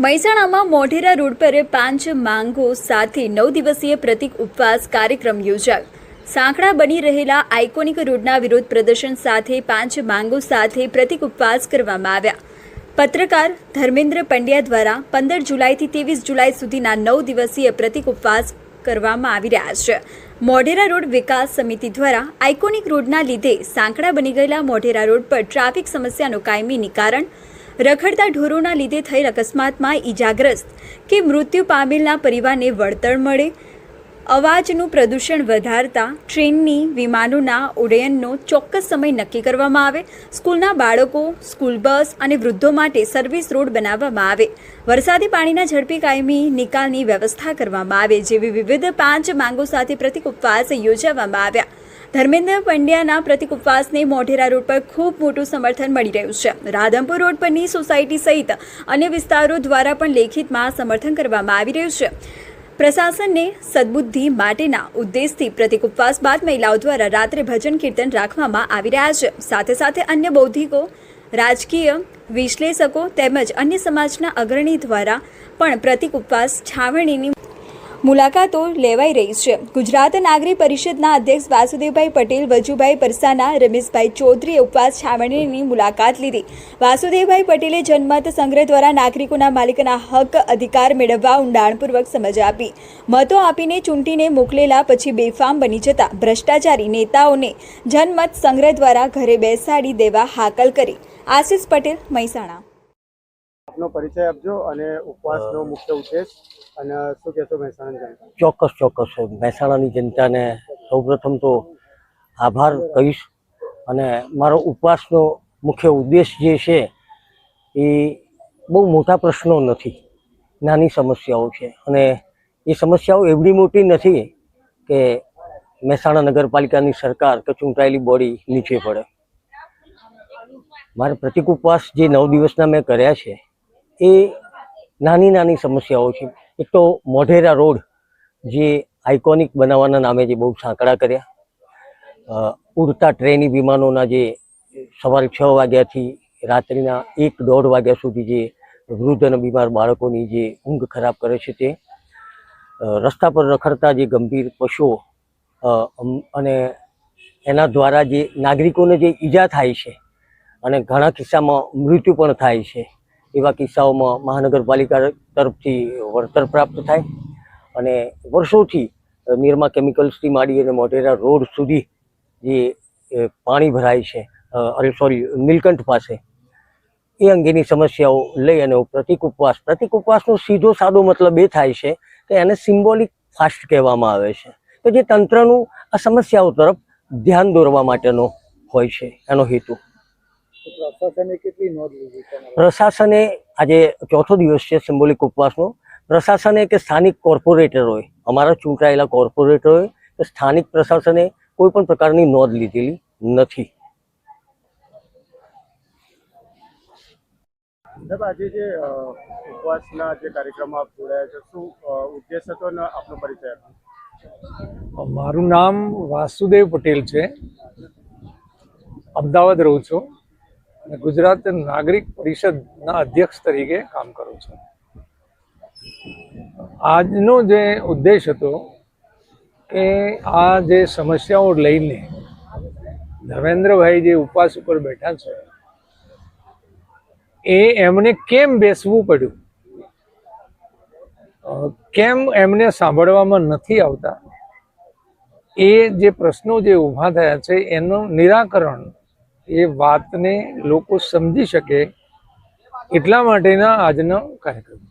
મહેસાણામાં મોઢેરા રોડ પર 5 માંગો સાથે 9 દિવસીય પ્રતિક ઉપવાસ કાર્યક્રમ યોજાયો. સાંકડા બની રહેલા આઇકોનિક રોડના વિરોધ પ્રદર્શન સાથે 5 માંગો સાથે પ્રતિક ઉપવાસ કરવામાં આવ્યા. પત્રકાર ધર્મેન્દ્ર પંડ્યા દ્વારા 15 જુલાઈથી 23 જુલાઈ સુધીના 9 દિવસીય પ્રતિક ઉપવાસ કરવામાં આવી રહ્યા છે. મોઢેરા રોડ વિકાસ સમિતિ દ્વારા આઇકોનિક રોડના લીધે સાંકડા બની ગયેલા મોઢેરા રોડ પર ટ્રાફિક સમસ્યાનું કાયમી નિવારણ, રખડતા ઢોરોના લીધે થયેલ અકસ્માતમાં ઈજાગ્રસ્ત કે મૃત્યુ પામેલના પરિવારને વળતર મળે, અવાજનું પ્રદૂષણ વધારતા ટ્રેનની વિમાનોના ઉડ્ડયનનો ચોક્કસ સમય નક્કી કરવામાં આવે, સ્કૂલના બાળકો, સ્કૂલ બસ અને વૃદ્ધો માટે સર્વિસ રોડ બનાવવામાં આવે, વરસાદી પાણીના ઝડપી કાયમી નિકાલની વ્યવસ્થા કરવામાં આવે જેવી વિવિધ 5 માંગો સાથે પ્રતિક ઉપવાસ યોજવામાં આવ્યા. ધર્મેન્દ્ર પંડ્યાના પ્રતિક ઉપવાસને મોઢેરા રોડ પર ખૂબ મોટું સમર્થન મળી રહ્યું છે. રાધનપુર રોડ પરની સોસાયટી સહિત અન્ય વિસ્તારો દ્વારા પણ લેખિતમાં સમર્થન કરવામાં આવી રહ્યું છે. પ્રશાસનને સદબુદ્ધિ માટેના ઉદ્દેશથી પ્રતિક ઉપવાસ બાદ મહિલાઓ દ્વારા રાત્રે ભજન કીર્તન રાખવામાં આવી રહ્યા છે. સાથે સાથે અન્ય બૌદ્ધિકો, રાજકીય વિશ્લેષકો તેમજ અન્ય સમાજના અગ્રણી દ્વારા પણ પ્રતિક ઉપવાસ છાવણીની મુલાકાતો લેવાઈ રહી છે. ગુજરાત નાગરિક પરિષદના અધ્યક્ષ વાસુદેવભાઈ પટેલ, વજુભાઈ પરસાના, રમેશભાઈ ચૌધરીએ ઉપવાસ છાવણીની મુલાકાત લીધી. વાસુદેવભાઈ પટેલે જનમત સંગ્રહ દ્વારા નાગરિકોના માલિકના હક અધિકાર મેળવવા ઊંડાણપૂર્વક સમજ આપી. મતો આપીને ચૂંટીને મોકલેલા પછી બેફામ બની જતા ભ્રષ્ટાચારી નેતાઓને જનમત સંગ્રહ દ્વારા ઘરે બેસાડી દેવા હાકલ કરી. આશિષ પટેલ, મહેસાણા. આપનો પરિચય આપજો અને ઉપવાસનો મુખ્ય ઉદ્દેશ અને શું કહેશો મહેસાણા જનતા? ચોક્કસ મહેસાણાની જનતાને સૌપ્રથમ તો આભાર કહીશ. અને મારો ઉપવાસનો મુખ્ય ઉદ્દેશ જે છે એ બહુ મોટા પ્રશ્નો નથી, નાની સમસ્યાઓ છે. અને એ સમસ્યાઓ એવડી મોટી નથી કે મહેસાણા નગરપાલિકાની સરકાર કે ચૂંટાયેલી બોડી નીચે પડે. મારા પ્રતિક ઉપવાસ જે 9 દિવસના મેં કર્યા છે એ નાની સમસ્યાઓ છે. એક તો મોઢેરા રોડ જે આઇકોનિક બનાવવાના નામે જે બહુ સાંકડા કર્યા, ઉડતા ટ્રેની વિમાનોના જે સવારે 6 વાગ્યાથી રાત્રિના 1-1.5 વાગ્યા સુધી જે વૃદ્ધ અને બીમાર બાળકોની જે ઊંઘ ખરાબ કરે છે, તે રસ્તા પર રખડતા જે ગંભીર પશુઓ અને એના દ્વારા જે નાગરિકોને જે ઈજા થાય છે અને ઘણા કિસ્સામાં મૃત્યુ પણ થાય છે, એવા કિસ્સાઓમાં મહાનગરપાલિકા તરફથી વળતર પ્રાપ્ત થાય. અને વર્ષોથી નિરમા કેમિકલ્સથી માંડી અને મોઢેરા રોડ સુધી જે પાણી ભરાય છે, નીલકંઠ પાસે, એ અંગેની સમસ્યાઓ લઈ અને પ્રતિક ઉપવાસનો સીધો સાદો મતલબ એ થાય છે કે એને સિમ્બોલિક ફાસ્ટ કહેવામાં આવે છે, કે જે તંત્રનું આ સમસ્યાઓ તરફ ધ્યાન દોરવા માટેનો હોય છે એનો હેતુ. પ્રશાસને કેટલી નોંધ લીધી? પ્રશાસને આજે 4થો દિવસ છે સિમ્બોલિક ઉપવાસનો. પ્રશાસને કે સ્થાનિક કોર્પોરેટરોએ, અમારા ચૂંટાયેલા કોર્પોરેટરોએ કે સ્થાનિક પ્રશાસને કોઈ પણ પ્રકારની નોંધ લીધેલી નથી. આજે જે ઉપવાસના જે કાર્યક્રમમાં આપ જોડાયા છે, શું ઉદ્દેશ હતો અને આપનો પરિચય આપો? મારું નામ વાસુદેવ પટેલ છે. અમદાવાદ રહું છું અને ગુજરાત નાગરિક પરિષદના અધ્યક્ષ તરીકે કામ કરું છું. આજનો જે ઉદ્દેશ હતો કે આ જે સમસ્યાઓ લઈને ધર્મેન્દ્રભાઈ જે ઉપવાસ ઉપર બેઠા છે એમને કેમ બેસવું પડ્યું, કેમ એમને સાંભળવામાં નથી આવતા, એ જે પ્રશ્નો જે ઊભા થયા છે એનું નિરાકરણ, એ વાતને લોકો સમજી શકે એટલા માટેના આજનો કાર્યક્રમ.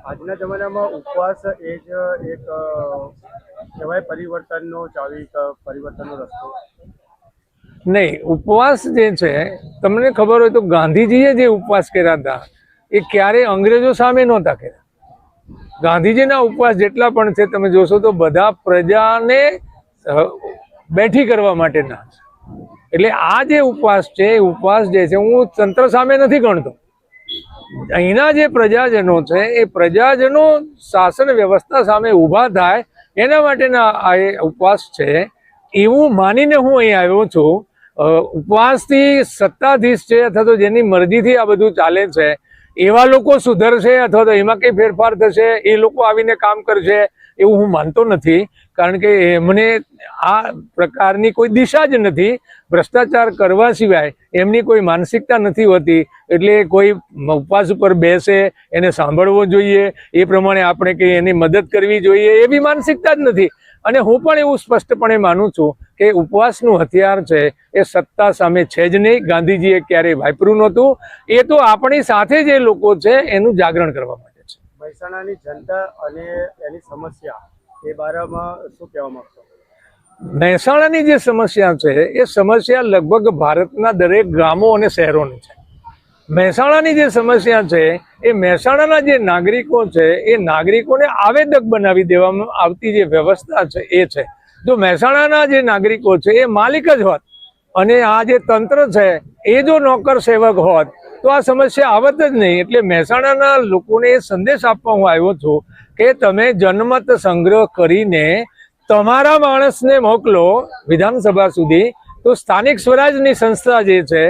આજના જમાનામાં ઉપવાસ એ જ એક કહેવાય પરિવર્તનનો ચાવી, પરિવર્તનનો રસ્તો નહીં. ઉપવાસ જે છે, તમને ખબર હોય તો ગાંધીજીએ જે ઉપવાસ કર્યા હતા એ ક્યારે અંગ્રેજો સામે નહોતા કર્યા. ગાંધીજીના ઉપવાસ જેટલા પણ છે તમે જોશો તો બધા પ્રજાને બેઠી કરવા માટેના છે. એટલે આ જે ઉપવાસ છે, એ ઉપવાસ જે છે, હું તંત્ર સામે નથી ગણતો. અહીંના જે પ્રજાજનો છે એ પ્રજાજનો શાસન વ્યવસ્થા સામે ઊભા થાય એના માટેના આ ઉપવાસ છે, એવું માનીને હું અહીં આવ્યો છું. ઉપવાસથી સત્તાધીશ છે અથવા તો જેની મરજીથી આ બધું ચાલે છે એવા લોકો સુધરશે અથવા તો એમાં કંઈ ફેરફાર થશે, એ લોકો આવીને કામ કરશે એવું હું માનતો નથી. કારણ કે એમને આ પ્રકારની કોઈ દિશા જ નથી. ભ્રષ્ટાચાર કરવા સિવાય એમની કોઈ માનસિકતા નથી હોતી. એટલે કોઈ ઉપવાસ ઉપર બેસે એને સાંભળવો જોઈએ, એ પ્રમાણે આપણે કંઈ એની મદદ કરવી જોઈએ એવી માનસિકતા જ નથી. અને હું પણ એવું સ્પષ્ટપણે માનું છું કે ઉપવાસનું હથિયાર છે એ સત્તા સામે છે જ નહીં. ગાંધીજીએ ક્યારેય વાપર્યું નહોતું. એ તો આપણી સાથે જે લોકો છે એનું જાગરણ કરવા માટે છે. મહેસાણાની જનતા અને એની સમસ્યા એ બારામાં શું કહેવા માંગશો? મહેસાણાની જે સમસ્યા છે એ સમસ્યા લગભગ ભારતના દરેક ગામો અને શહેરોની છે. મહેસાણાની જે સમસ્યા છે એ મહેસાણાના જે નાગરિકો છે એ નાગરિકોને આવેદક બનાવી દેવામાં આવતી જે વ્યવસ્થા છે એ છે. જો મહેસાણાના જે નાગરિકો છે એ માલિક જ હોત અને આ જે તંત્ર છે એ જો નોકર સેવક હોત તો આ સમસ્યા આવત જ નહીં. એટલે મહેસાણાના લોકોને એ સંદેશ આપવા હું આવ્યો છું કે તમે જનમત સંગ્રહ કરીને તમારા માણસને મોકલો વિધાનસભા સુધી, તો સ્થાનિક સ્વરાજની સંસ્થા જે છે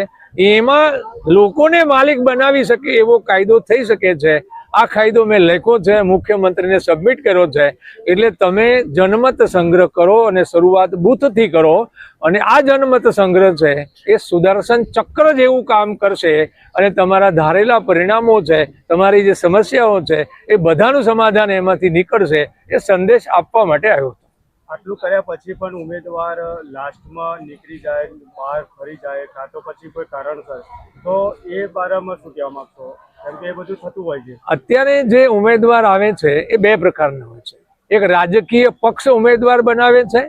એમાં લોકોને માલિક બનાવી શકે એવો કાયદો થઈ શકે છે. આ કાયદો મેં લખ્યો છે, મુખ્યમંત્રીને સબમિટ કર્યો છે. એટલે તમે જનમત સંગ્રહ કરો અને શરૂઆત બૂથથી કરો. અને આ જનમત સંગ્રહ છે એ સુદર્શન ચક્ર જેવું કામ કરશે અને તમારા ધારેલા પરિણામો છે, તમારી જે સમસ્યાઓ છે એ બધાનું સમાધાન એમાંથી નીકળશે. એ સંદેશ આપવા માટે આવ્યો હતો. આટલું કર્યા પછી પણ ઉમેદવાર લાસ્ટમાં નીકળી જાય, બહાર ફરી જાય, કાં તો પછી કોઈ કારણસર, તો એ બારામાં શું કહેવા માંગશો? કેમ કે એ બધું થતું હોય છે. અત્યારે જે ઉમેદવાર આવે છે એ બે પ્રકારના હોય છે. એક રાજકીય પક્ષ ઉમેદવાર બનાવે છે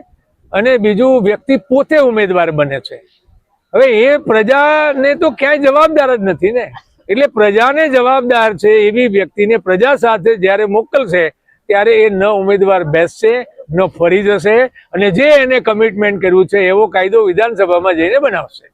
અને બીજું વ્યક્તિ પોતે ઉમેદવાર બને છે. હવે એ પ્રજાને તો ક્યાંય જવાબદાર જ નથી ને. એટલે પ્રજાને જવાબદાર છે એવી વ્યક્તિને પ્રજા સાથે જ્યારે મોકલશે ત્યારે એ ન ઉમેદવાર બેસશે ન ફરી જશે અને જે એને કમિટમેન્ટ કર્યું છે એવો કાયદો વિધાનસભામાં જઈને બનાવશે.